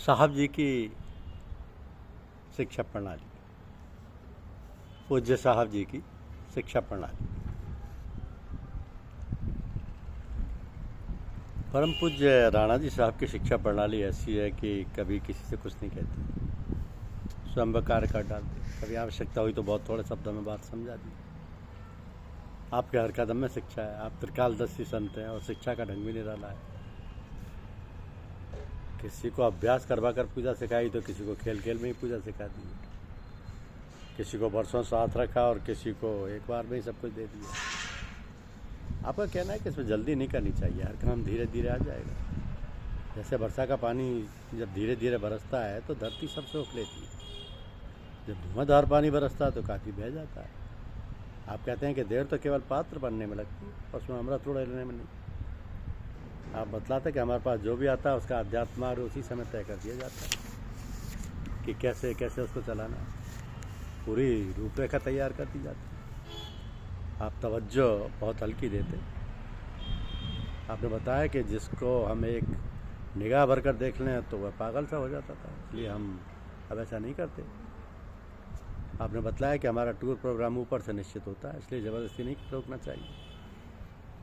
साहब जी की शिक्षा प्रणाली, पूज्य साहब जी की शिक्षा प्रणाली। परम पूज्य राणा जी साहब की शिक्षा प्रणाली ऐसी है कि कभी किसी से कुछ नहीं कहते, स्वयं कार्य कर डालते। कभी आवश्यकता हुई तो बहुत थोड़े शब्दों में बात समझा दी। आपके हर कदम में शिक्षा है। आप त्रिकालदर्शी संत हैं और शिक्षा का ढंग भी निराला है। किसी को अभ्यास करवा कर पूजा सिखाई तो किसी को खेल खेल में ही पूजा सिखा दी। किसी को वर्षों साथ रखा और किसी को एक बार में ही सब कुछ दे दिया। आपका कहना है कि इसमें जल्दी नहीं करनी चाहिए, हर काम धीरे धीरे आ जाएगा। जैसे वर्षा का पानी जब धीरे धीरे बरसता है तो धरती सब सोख लेती है। जब धुआंधार पानी बरसता है तो काफ़ी बह जाता है। आप कहते हैं कि देर तो केवल पात्र बनने में लगती है, उसमें अमृत उड़ने में नहीं। आप बतलाते कि हमारे पास जो भी आता है उसका अध्यात्म मार्ग उसी समय तय कर दिया जाता है कि कैसे कैसे उसको चलाना है। पूरी रूपरेखा तैयार कर दी जाती है। आप तवज्जो बहुत हल्की देते। आपने बताया कि जिसको हम एक निगाह भर कर देख लें तो वह पागल सा हो जाता था, इसलिए हम अब ऐसा नहीं करते। आपने बताया कि हमारा टूर प्रोग्राम ऊपर से निश्चित होता है, इसलिए ज़बरदस्ती नहीं रोकना चाहिए।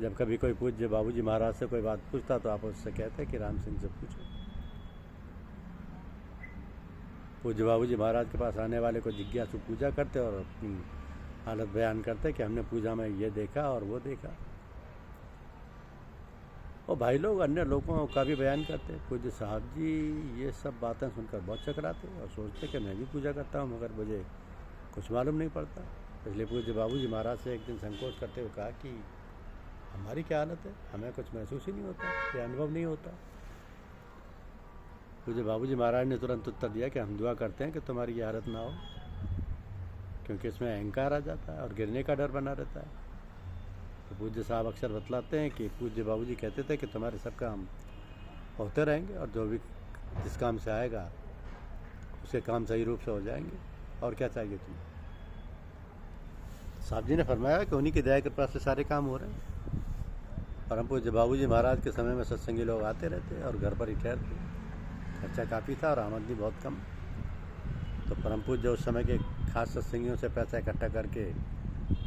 जब कभी कोई पूज्य बाबूजी महाराज से कोई बात पूछता तो आप उससे कहते कि राम सिंह से पूछो। पूज्य बाबूजी महाराज के पास आने वाले को जिज्ञासु पूजा करते और अपनी हालत बयान करते कि हमने पूजा में ये देखा और वो देखा। और भाई लोग अन्य लोगों का भी बयान करते। पूज्य साहब जी ये सब बातें सुनकर बहुत चकराते और सोचते कि मैं भी पूजा करता हूँ मगर मुझे कुछ मालूम नहीं पड़ता। इसलिए पूज्य बाबूजी महाराज से एक दिन संकोच करते हुए कहा कि हमारी क्या हालत है, हमें कुछ महसूस ही नहीं होता, ये अनुभव नहीं होता। पूज्य बाबूजी महाराज ने तुरंत उत्तर दिया कि हम दुआ करते हैं कि तुम्हारी ये हालत ना हो, क्योंकि इसमें अहंकार आ जाता है और गिरने का डर बना रहता है। तो पूज्य साहब अक्सर बतलाते हैं कि पूज्य बाबूजी कहते थे कि तुम्हारे सब काम होते रहेंगे और जो भी जिस काम से आएगा उसके काम सही रूप से हो जाएंगे, और क्या चाहिए तुम्हें। साहब जी ने फरमाया कि उन्हीं की दया कृपा से सारे काम हो रहे हैं। परम पूज्य बाबूजी महाराज के समय में सत्संगी लोग आते रहते और घर पर ही ठहरते। खर्चा काफ़ी था और आमदनी बहुत कम। तो परम पूज्य उस समय के खास सत्संगियों से पैसा इकट्ठा करके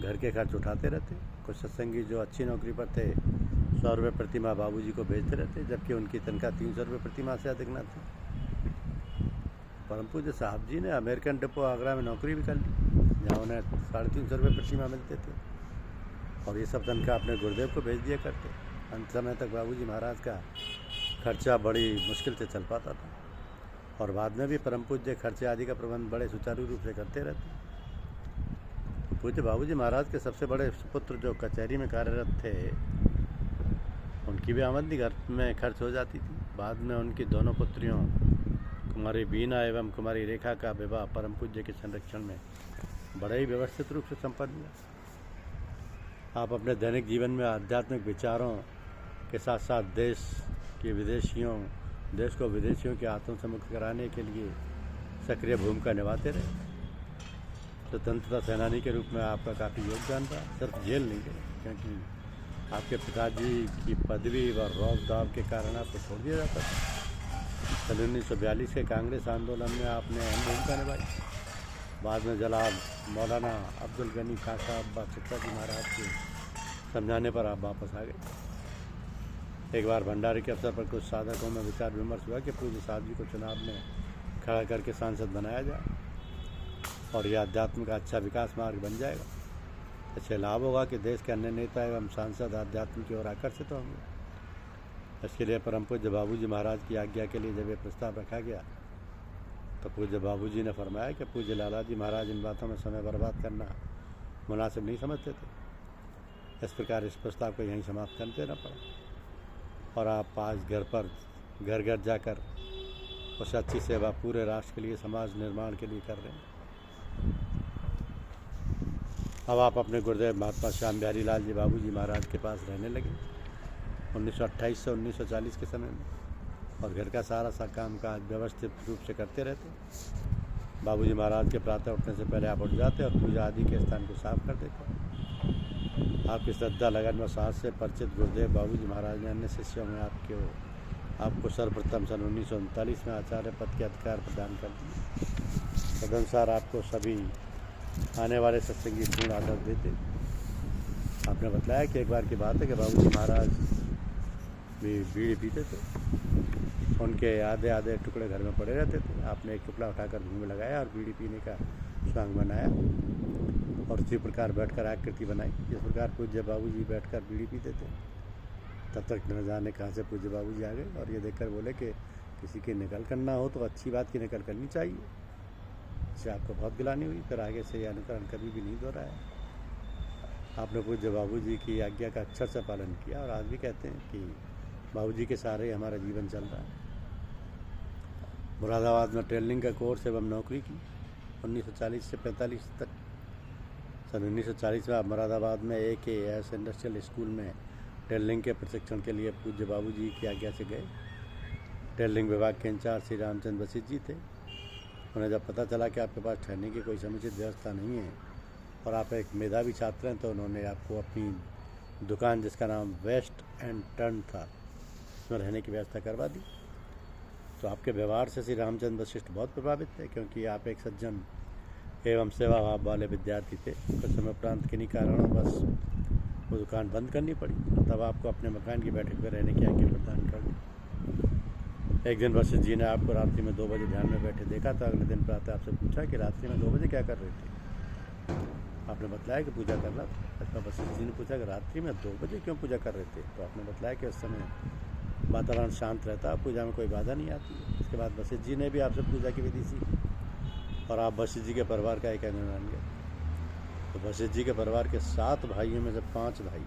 घर के खर्च उठाते रहते। कुछ सत्संगी जो अच्छी नौकरी पर थे 100 रुपये प्रति माह बाबूजी को भेजते रहते, जबकि उनकी तनख्वाह 300 रुपये प्रति माह से अधिक न थी। परम पूज्य साहब जी ने अमेरिकन डिपो आगरा में नौकरी भी कर ली, जहाँ उन्हें 350 रुपये प्रति माह मिलते थे, और ये सब तनख्वाह अपने गुरुदेव को भेज दिया करते। अंत समय तक बाबूजी महाराज का खर्चा बड़ी मुश्किल से चल पाता था, और बाद में भी परम पूज्य खर्चे आदि का प्रबंध बड़े सुचारू रूप से करते रहते। पूज्य बाबूजी महाराज के सबसे बड़े पुत्र जो कचहरी में कार्यरत थे, उनकी भी आमदनी घर में खर्च हो जाती थी। बाद में उनकी दोनों पुत्रियों कुमारी बीना एवं कुमारी रेखा का विवाह परम पूज्य के संरक्षण में बड़े ही व्यवस्थित रूप से संपन्न हुआ। आप अपने दैनिक जीवन में आध्यात्मिक विचारों के साथ साथ देश को विदेशियों के हाथों से मुक्त कराने के लिए सक्रिय भूमिका निभाते रहे। स्वतंत्रता सेनानी के रूप में आपका काफ़ी योगदान रहा। सिर्फ जेल नहीं गए, क्योंकि आपके पिताजी की पदवी व रौब दाव के कारण आपको छोड़ दिया जाता था। सन 1942 के कांग्रेस आंदोलन में आपने अहम भूमिका निभाई। बाद में जनाब मौलाना अब्दुल गनी खान साहब बख्तियार जी महाराज के समझाने पर आप वापस आ गए। एक बार भंडारे के अवसर पर कुछ साधकों में विचार विमर्श हुआ कि पूज्य साहब जी को चुनाव में खड़ा करके सांसद बनाया जाए और यह अध्यात्म का अच्छा विकास मार्ग बन जाएगा। इससे लाभ होगा कि देश के अन्य नेता एवं सांसद अध्यात्म की ओर आकर्षित होंगे। इसके लिए परम पूज्य बाबूजी महाराज की आज्ञा के लिए जब ये प्रस्ताव रखा गया तो पूज्य बाबूजी ने फरमाया कि पूज्य लाला जी महाराज इन बातों में समय बर्बाद करना मुनासिब नहीं समझते थे। इस प्रकार इस प्रस्ताव को यहीं समाप्त कर देना पड़ा, और आप आज घर घर जाकर उस अच्छी सेवा पूरे राष्ट्र के लिए, समाज निर्माण के लिए कर रहे हैं। अब आप अपने गुरुदेव महात्मा श्याम बिहारी लाल जी बाबूजी महाराज के पास रहने लगे 1928 से 1940 के समय में, और घर का सारा काम-काज व्यवस्थित रूप से करते रहते। बाबूजी महाराज के प्रातः उठने से पहले आप उठ जाते और पूजा आदि के स्थान को साफ कर देते। आपकी श्रद्धा, लगन व साहस से परिचित गुरुदेव बाबूजी महाराज ने अन्य शिष्यों में आपको आपको सर्वप्रथम सन 1939 में आचार्य पद के अधिकार प्रदान कर दिए। तदनुसार आपको सभी आने वाले सत्संगी पूर्ण आदर देते। आपने बताया कि एक बार की बात है कि बाबूजी महाराज भी बीड़ी पीते थे, उनके आधे आधे टुकड़े घर में पड़े रहते थे। आपने एक टुकड़ा उठाकर मुंह में लगाया और बीड़ी पीने का स्वांग बनाया और उसी प्रकार बैठकर आकृति बनाई। जिस प्रकार पूज्य बाबूजी बैठकर बीड़ी पीते थे, तब तक न जाने कहाँ से पूज्य बाबूजी आ गए और ये देखकर बोले कि किसी की नकल करना हो तो अच्छी बात की नकल करनी चाहिए। इससे आपको बहुत गिलानी हुई, फिर आगे से यह अनुकरण कभी भी नहीं दोहराया। आपने पूज्य बाबूजी की आज्ञा का अक्षर से पालन किया और आज भी कहते हैं कि बाबूजी के सहारे हमारा जीवन चल रहा है। मुरादाबाद में टेलरिंग का कोर्स एवं नौकरी की 1940 से 45 तक। सन 1940 में आप मुरादाबाद में AKS इंडस्ट्रियल स्कूल में टेलरिंग के प्रशिक्षण के लिए पूज्य बाबूजी की आज्ञा से गए। टेलरिंग विभाग के इंचार्ज श्री रामचंद्र वशिष्ठ जी थे। उन्हें जब पता चला कि आपके पास ठहरने की कोई समुचित व्यवस्था नहीं है और आप एक मेधावी छात्र हैं, तो उन्होंने आपको अपनी दुकान, जिसका नाम वेस्ट एंड टर्न था, उसमें रहने की व्यवस्था करवा दी। तो आपके व्यवहार से श्री रामचंद्र वशिष्ठ बहुत प्रभावित थे, क्योंकि आप एक सज्जन एवं सेवा भाव वाले विद्यार्थी थे। कुछ समय उपरांत किन्हीं कारणों बस वो दुकान बंद करनी पड़ी, तब आपको अपने मकान की बैठक में रहने की आज्ञा प्रदान कर दी। एक दिन वशिष्ठ जी ने आपको रात्रि में 2 बजे ध्यान में बैठे देखा, तो अगले दिन प्रातः आपसे पूछा कि रात्रि में 2 बजे क्या कर रहे थे। आपने बताया कि पूजा करना था। तो वशिष्ठ जी ने पूछा कि रात्रि में 2 बजे क्यों पूजा कर रहे थे। तो आपने बताया कि उस समय वातावरण शांत रहता है, पूजा में कोई बाधा नहीं आती है। इसके बाद वशिष्ठ जी ने भी आपसे पूजा की विधि सीखी और आप वशिष्ठ जी के परिवार का एक अंग बन गए। तो वशिष्ठ जी के परिवार के 7 भाइयों में से 5 भाई,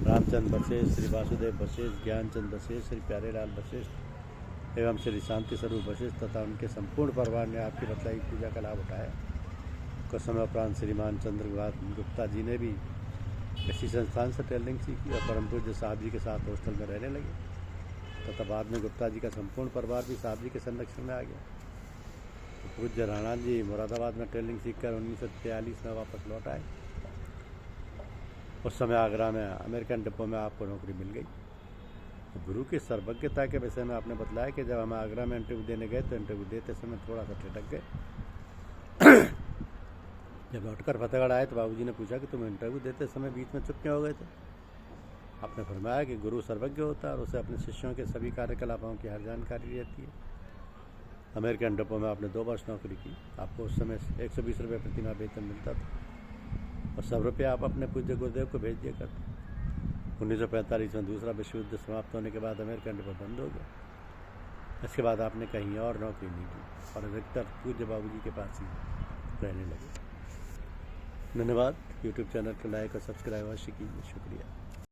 रामचंद्र वशिष्ठ, श्री वासुदेव वशिष्ठ, ज्ञानचंद वशिष्ठ, श्री प्यारेलाल वशिष्ठ एवं श्री शांति स्वरूप वशिष्ठ तथा उनके संपूर्ण परिवार ने आपकी बतलाई पूजा का लाभ उठाया। कुछ समय उपरांत श्रीमान चंद्र गुप्ता जी ने भी इसी संस्थान से टेलरिंग सीखी और परम पूज्य साहब जी के साथ हॉस्टल में रहने लगे। तथा बाद में गुप्ता जी का संपूर्ण परिवार भी साहब जी के संरक्षण में आ गया। तो पूज्य राणा जी मुरादाबाद में टेलरिंग सीखकर 1943 में वापस लौट आए। उस समय आगरा में अमेरिकन डिपो में आपको नौकरी मिल गई। तो गुरु की सर्वज्ञता के विषय में आपने बताया कि जब हम आगरा में इंटरव्यू देने गए तो इंटरव्यू देते समय थोड़ा सा ठिठक गए। जब लौटकर फतेहगढ़ आए तो बाबूजी ने पूछा कि तुम इंटरव्यू देते समय बीच में चुप क्यों हो गए थे। आपने फरमाया कि गुरु सर्वज्ञ होता है और उसे अपने शिष्यों के सभी कार्यकलापों की हर जानकारी रहती है। अमेरिकन डिपो में आपने 2 वर्ष नौकरी की। आपको उस समय 120 रुपये प्रतिमाह वेतन मिलता था और सब रुपये आप अपने पूज्य गुरुदेव को भेज दिया करते। 1945 में दूसरा विश्व युद्ध समाप्त होने के बाद अमेरिकन डिपो बंद हो गया। इसके बाद आपने कहीं और नौकरी नहीं की और अधिकतर पूज्य बाबूजी के पास ही रहने लगे। धन्यवाद। यूट्यूब चैनल को लाइक और सब्सक्राइब अवश्य कीजिए। शुक्रिया।